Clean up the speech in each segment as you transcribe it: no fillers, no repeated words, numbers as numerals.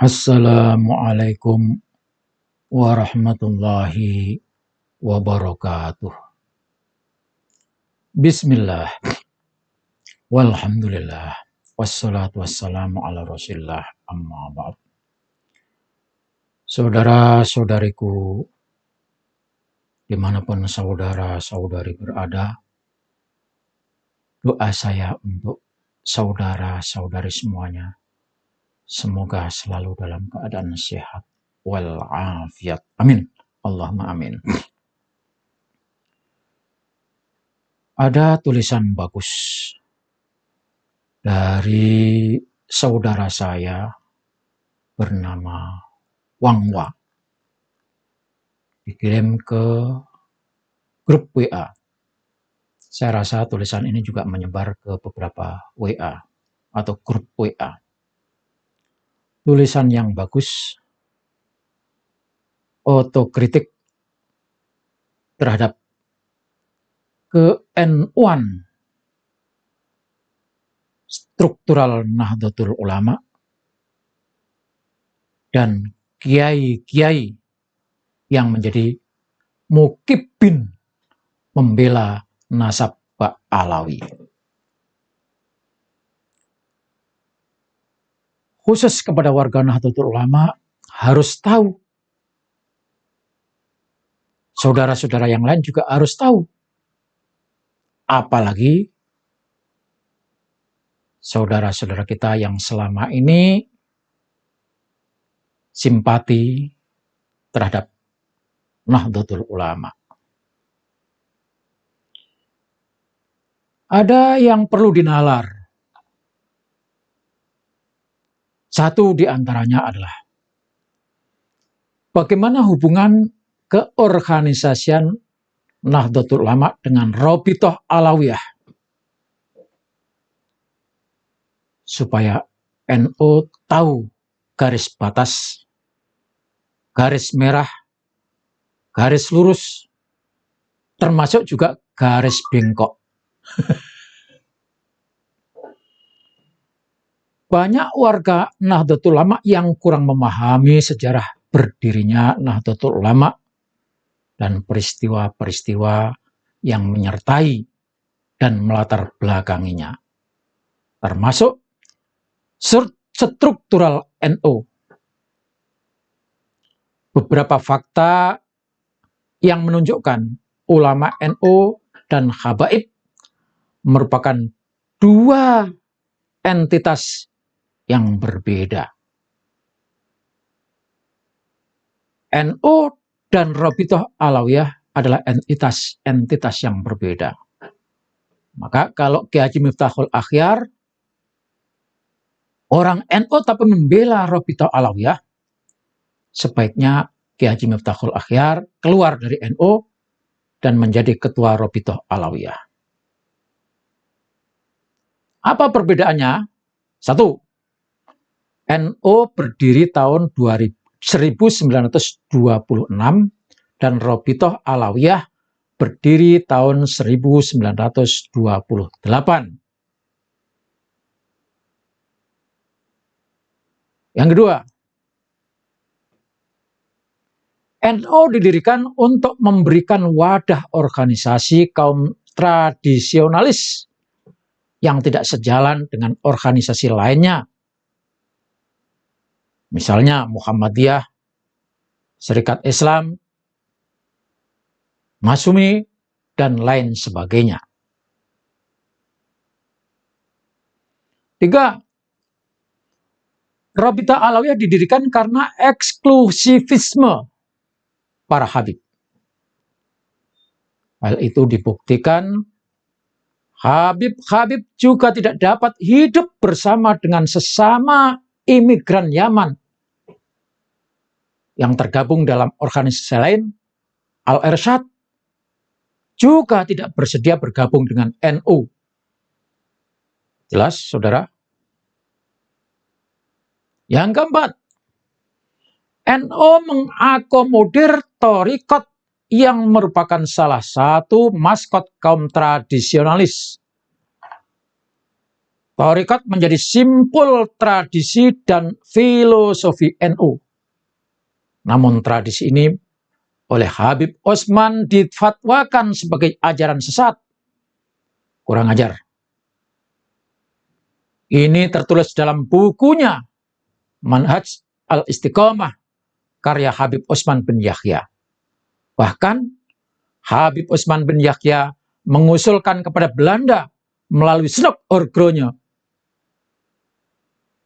Assalamualaikum warahmatullahi wabarakatuh. Bismillah, walhamdulillah, wassalatu wassalamu ala rasulillah, amma ba'd. Saudara-saudariku, dimanapun saudara-saudari berada, doa saya untuk saudara-saudari semuanya, semoga selalu dalam keadaan sehat walafiat. Amin. Allahumma amin. Ada tulisan bagus dari saudara saya bernama Wangwa. Dikirim ke grup WA. Saya rasa tulisan ini juga menyebar ke beberapa WA atau grup WA. Tulisan yang bagus, otokritik terhadap ke-NU-an struktural Nahdlatul Ulama dan kiai-kiai yang menjadi mukibin membela nasab Pak Alawi. Khusus kepada warga Nahdlatul Ulama harus tahu. Saudara-saudara yang lain juga harus tahu. Apalagi saudara-saudara kita yang selama ini simpati terhadap Nahdlatul Ulama. Ada yang perlu dinalar. Satu di antaranya adalah bagaimana hubungan keorganisasian Nahdlatul Ulama dengan Rabithah Alawiyah. Supaya NU tahu garis batas, garis merah, garis lurus, termasuk juga garis bengkok. Banyak warga Nahdlatul Ulama yang kurang memahami sejarah berdirinya Nahdlatul Ulama dan peristiwa-peristiwa yang menyertai dan melatar belakanginya, termasuk struktural NU. Beberapa fakta yang menunjukkan ulama NU dan habaib merupakan dua entitas yang berbeda. NU dan Rabithah Alawiyah adalah entitas yang berbeda. Maka kalau Kiai Haji Miftahul Akhyar orang NU tapi membela Rabithah Alawiyah, sebaiknya Kiai Haji Miftahul Akhyar keluar dari NU dan menjadi ketua Rabithah Alawiyah. Apa perbedaannya? Satu, NU berdiri tahun 1926 dan Rabithah Alawiyah berdiri tahun 1928. Yang kedua, NU didirikan untuk memberikan wadah organisasi kaum tradisionalis yang tidak sejalan dengan organisasi lainnya. Misalnya Muhammadiyah, Serikat Islam, Masyumi, dan lain sebagainya. Tiga, Rabithah Alawiyah didirikan karena eksklusivisme para habib. Hal itu dibuktikan Habib-habib juga tidak dapat hidup bersama dengan sesama imigran Yaman yang tergabung dalam organisasi lain. Al-Irsyad juga tidak bersedia bergabung dengan NU. Jelas, saudara? Yang keempat, NU mengakomodir thariqat yang merupakan salah satu maskot kaum tradisionalis. Thariqat menjadi simpul tradisi dan filosofi NU. Namun tradisi ini oleh Habib Osman difatwakan sebagai ajaran sesat. Kurang ajar. Ini tertulis dalam bukunya Manhaj al-Istiqomah karya Habib Osman bin Yahya. Bahkan Habib Osman bin Yahya mengusulkan kepada Belanda melalui Snok Orgronya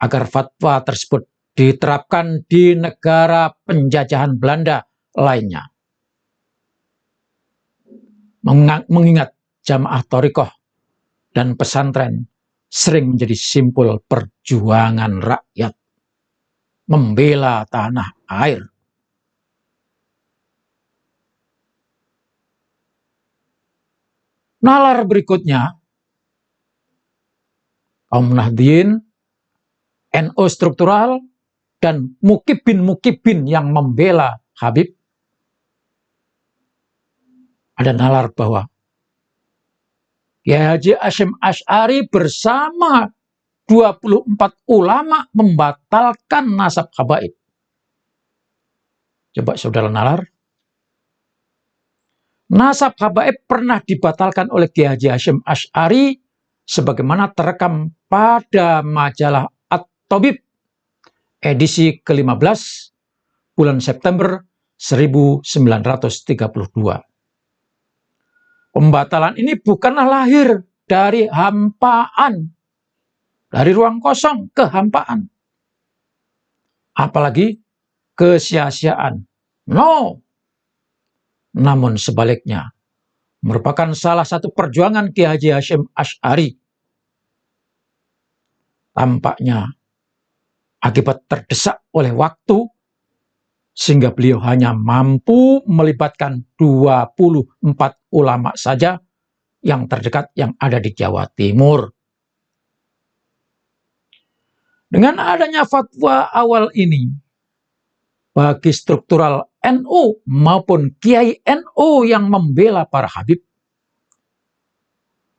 agar fatwa tersebut diterapkan di negara penjajahan Belanda lainnya. Mengingat jamaah thariqah dan pesantren sering menjadi simpul perjuangan rakyat membela tanah air. Nalar berikutnya, kaum Nahdien, NU struktural, dan mukibin-mukibin yang membela Habib. Ada nalar bahwa Kiai Haji Hasyim Asy'ari bersama 24 ulama membatalkan nasab habaib. Coba saudara nalar. Nasab habaib pernah dibatalkan oleh Kiai Haji Hasyim Asy'ari sebagaimana terekam pada majalah At-Tabib edisi ke-15 bulan September 1932. Pembatalan ini bukanlah lahir dari hampaan, dari ruang kosong ke hampaan, apalagi kesia-siaan. No, namun sebaliknya merupakan salah satu perjuangan Kiai Haji Hasyim Asy'ari. Tampaknya akibat terdesak oleh waktu sehingga beliau hanya mampu melibatkan 24 ulama saja yang terdekat yang ada di Jawa Timur. Dengan adanya fatwa awal ini, bagi struktural NU maupun Kiai NU yang membela para Habib,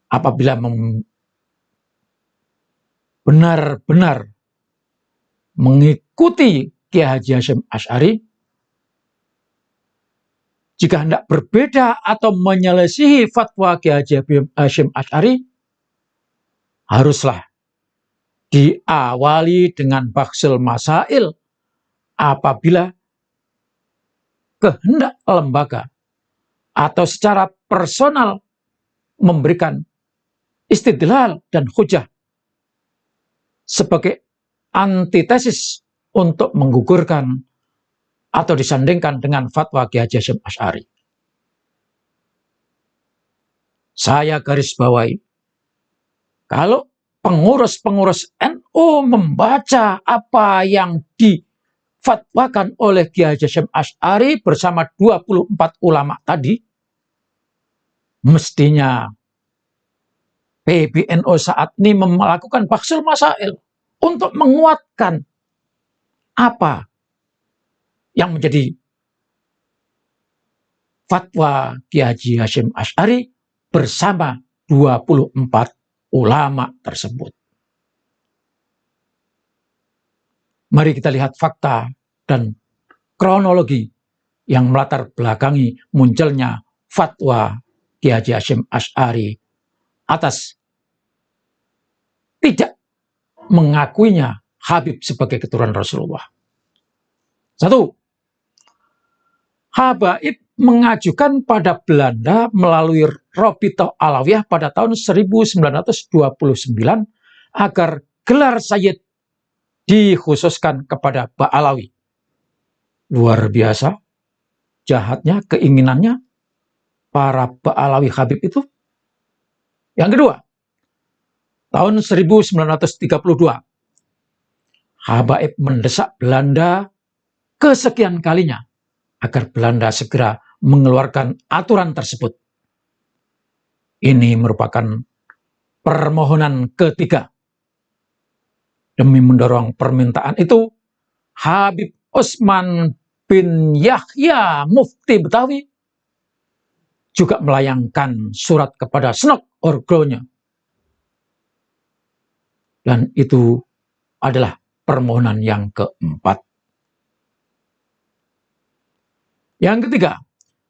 apabila benar-benar mengikuti Kiai Haji Hasyim Asy'ari, jika hendak berbeda atau menyelisihi fatwa Kiai Haji Hasyim Asy'ari, haruslah diawali dengan Bahsul Masail apabila kehendak lembaga atau secara personal memberikan istidlal dan hujah sebagai antitesis untuk menggugurkan atau disandingkan dengan fatwa Kiai Haji Hasyim Asy'ari. Saya garis bawahi, kalau pengurus-pengurus NU membaca apa yang difatwakan oleh Kiai Haji Hasyim Asy'ari bersama 24 ulama tadi, mestinya PBNU saat ini melakukan Bahsul Masail untuk menguatkan apa yang menjadi fatwa Kiai Haji Hasyim Asy'ari bersama 24 ulama tersebut. Mari kita lihat fakta dan kronologi yang melatar belakangi munculnya fatwa Kiai Haji Hasyim Asy'ari atas tidak mengakuinya Habib sebagai keturunan Rasulullah. 1. Habaib mengajukan pada Belanda melalui Robitoh Alawiyah pada tahun 1929 agar gelar Sayyid dikhususkan kepada Ba'alawi. Luar biasa jahatnya keinginannya para Ba'alawi Habib itu. Yang kedua, tahun 1932, Habaib mendesak Belanda kesekian kalinya agar Belanda segera mengeluarkan aturan tersebut. Ini merupakan permohonan ketiga. Demi mendorong permintaan itu, Habib Osman bin Yahya Mufti Betawi juga melayangkan surat kepada Snok Orgronya Dan itu adalah permohonan yang keempat. Yang ketiga,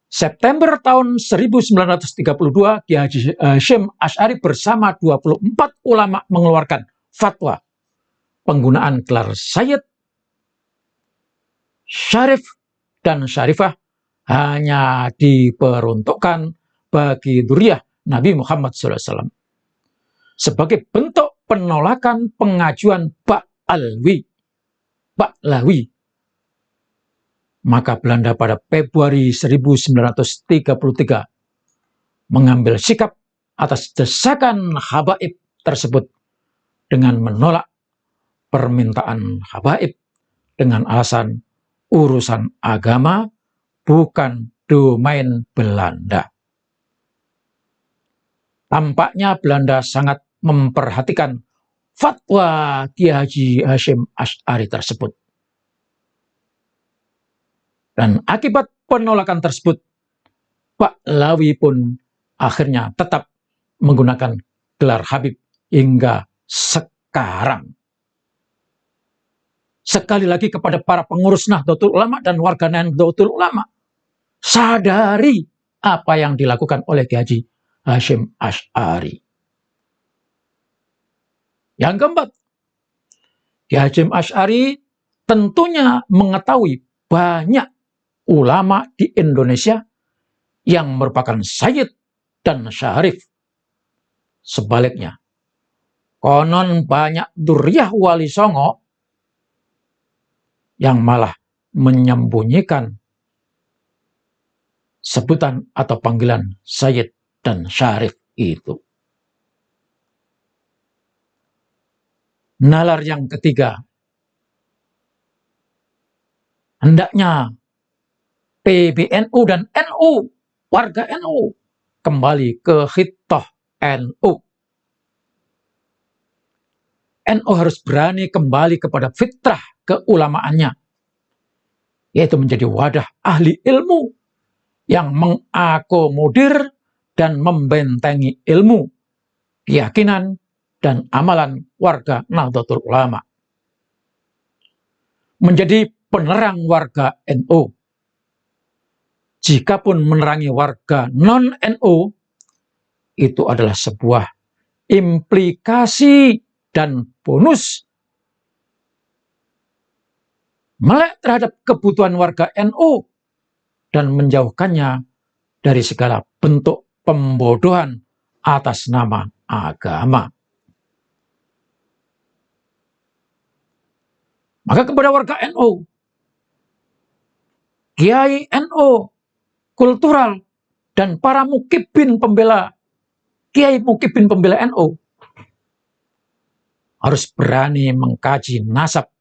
September tahun 1932, Kiai Haji Hasyim Asy'ari bersama 24 ulama mengeluarkan fatwa penggunaan gelar Sayyid, Syarif, dan Syarifah hanya diperuntukkan bagi dzurriyyah Nabi Muhammad SAW sebagai bentuk penolakan pengajuan Ba'lawi. Maka Belanda pada Februari 1933 mengambil sikap atas desakan habaib tersebut dengan menolak permintaan habaib dengan alasan urusan agama bukan domain Belanda. Tampaknya Belanda sangat memperhatikan fatwa Kiai Haji Hasyim Asy'ari tersebut. Dan akibat penolakan tersebut, Ba'lawi pun akhirnya tetap menggunakan gelar Habib hingga sekarang. Sekali lagi kepada para pengurus Nahdlatul Ulama dan warga Nahdlatul Ulama, sadari apa yang dilakukan oleh Kiai Haji Hasyim Asy'ari. Yang keempat, Kiai Hasyim Asy'ari tentunya mengetahui banyak ulama di Indonesia yang merupakan sayyid dan syarif. Sebaliknya, konon banyak dzurriyyah Wali Songo yang malah menyembunyikan sebutan atau panggilan sayyid dan syarif itu. Nalar yang ketiga, hendaknya PBNU dan NU, warga NU, kembali ke khittah NU. NU harus berani kembali kepada fitrah keulamaannya, yaitu menjadi wadah ahli ilmu yang mengakomodir dan membentengi ilmu, keyakinan, dan amalan warga Nahdlatul Ulama. Menjadi penerang warga NU. Jikapun menerangi warga non-NU, itu adalah sebuah implikasi dan bonus melek terhadap kebutuhan warga NU dan menjauhkannya dari segala bentuk pembodohan atas nama agama. Maka kepada warga NU, Kiai NU, kultural, dan para mukibin pembela, Kiai mukibin pembela NU, harus berani mengkaji nasab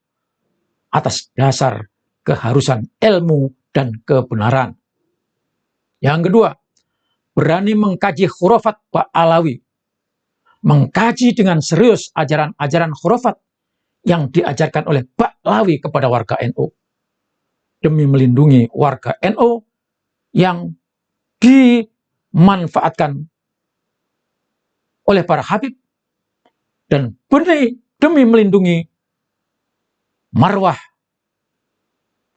atas dasar keharusan ilmu dan kebenaran. Yang kedua, berani mengkaji khurafat Ba'lawi, mengkaji dengan serius ajaran-ajaran khurafat yang diajarkan oleh Ba'lawi kepada warga NU, demi melindungi warga NU yang dimanfaatkan oleh para habib, dan demi melindungi marwah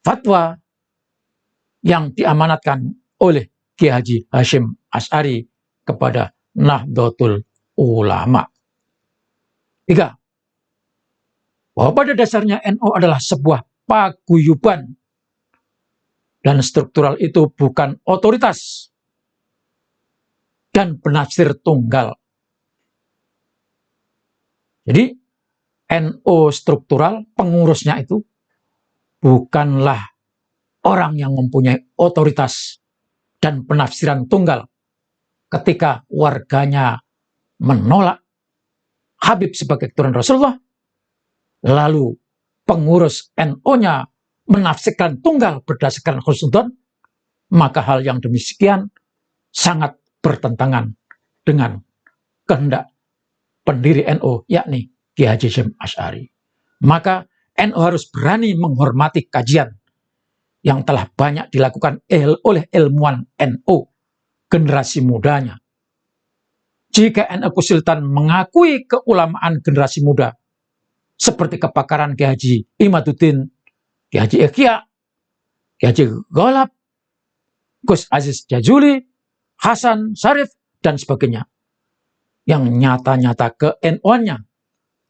fatwa yang diamanatkan oleh Kiai Haji Hasyim Asy'ari kepada Nahdlatul Ulama. 3. Bahwa pada dasarnya NU adalah sebuah paguyuban, dan struktural itu bukan otoritas dan penafsir tunggal. Jadi NU struktural, pengurusnya itu bukanlah orang yang mempunyai otoritas dan penafsiran tunggal ketika warganya menolak Habib sebagai keturunan Rasulullah, lalu pengurus NU-nya menafsirkan tunggal berdasarkan husnudzon, maka hal yang demikian sangat bertentangan dengan kehendak pendiri NU, yakni Kiai Haji Hasyim Asy'ari. Maka NU harus berani menghormati kajian yang telah banyak dilakukan oleh ilmuwan NU, generasi mudanya. Jika NU Kesulitan mengakui keulamaan generasi muda, seperti kepakaran Kiai Haji Imaduddin, Kiai Haji Ikhya, Kiai Haji Ghalib, Gus Aziz Jazuli, Hasan Syarif, dan sebagainya. Yang nyata-nyata ke-NU-nya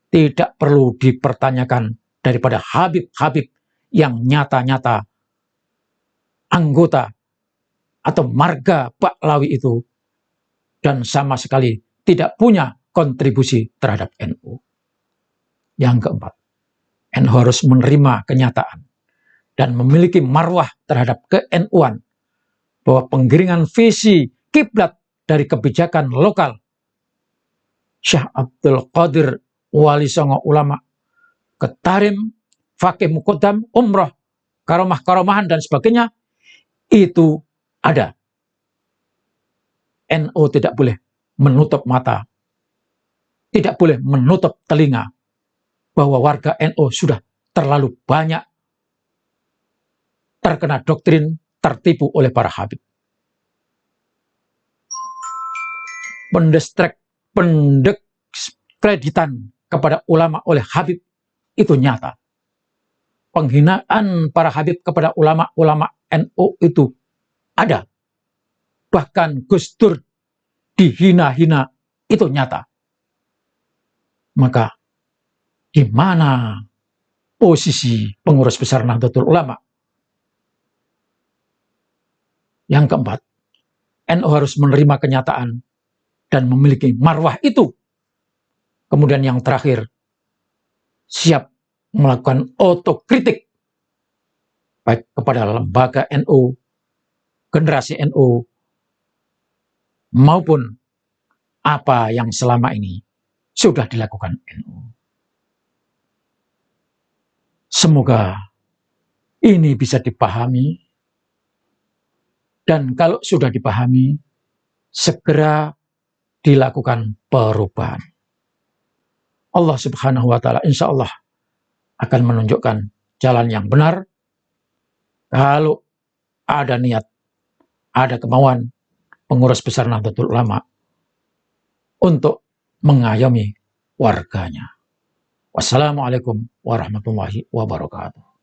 tidak perlu dipertanyakan daripada Habib-Habib yang nyata-nyata anggota atau marga Pahlawi itu dan sama sekali tidak punya kontribusi terhadap NU. Yang keempat, NU harus menerima kenyataan dan memiliki marwah terhadap ke-NU-an bahwa penggiringan visi kiblat dari kebijakan lokal Syekh Abdul Qadir Wali Songo Ulama, Ketarim, Fakih Muqaddam, Umroh, Karomah-Karomahan dan sebagainya itu ada. NU tidak boleh menutup mata, tidak boleh menutup telinga bahwa warga NU sudah terlalu banyak terkena doktrin, tertipu oleh para Habib. Pendiskreditan kepada ulama oleh Habib itu nyata. Penghinaan para Habib kepada ulama-ulama NU itu ada. Bahkan Gus Dur dihina-hina itu nyata. Maka di mana posisi pengurus besar Nahdlatul Ulama? Yang keempat, NU harus menerima kenyataan dan memiliki marwah itu. Kemudian yang terakhir, siap melakukan otokritik baik kepada lembaga NU, generasi NU, maupun apa yang selama ini sudah dilakukan NU. Semoga ini bisa dipahami, dan kalau sudah dipahami, segera dilakukan perubahan. Allah Subhanahu wa Ta'ala insya Allah akan menunjukkan jalan yang benar kalau ada niat, ada kemauan pengurus besar Nahdlatul Ulama untuk mengayomi warganya. Wassalamualaikum warahmatullahi wabarakatuh.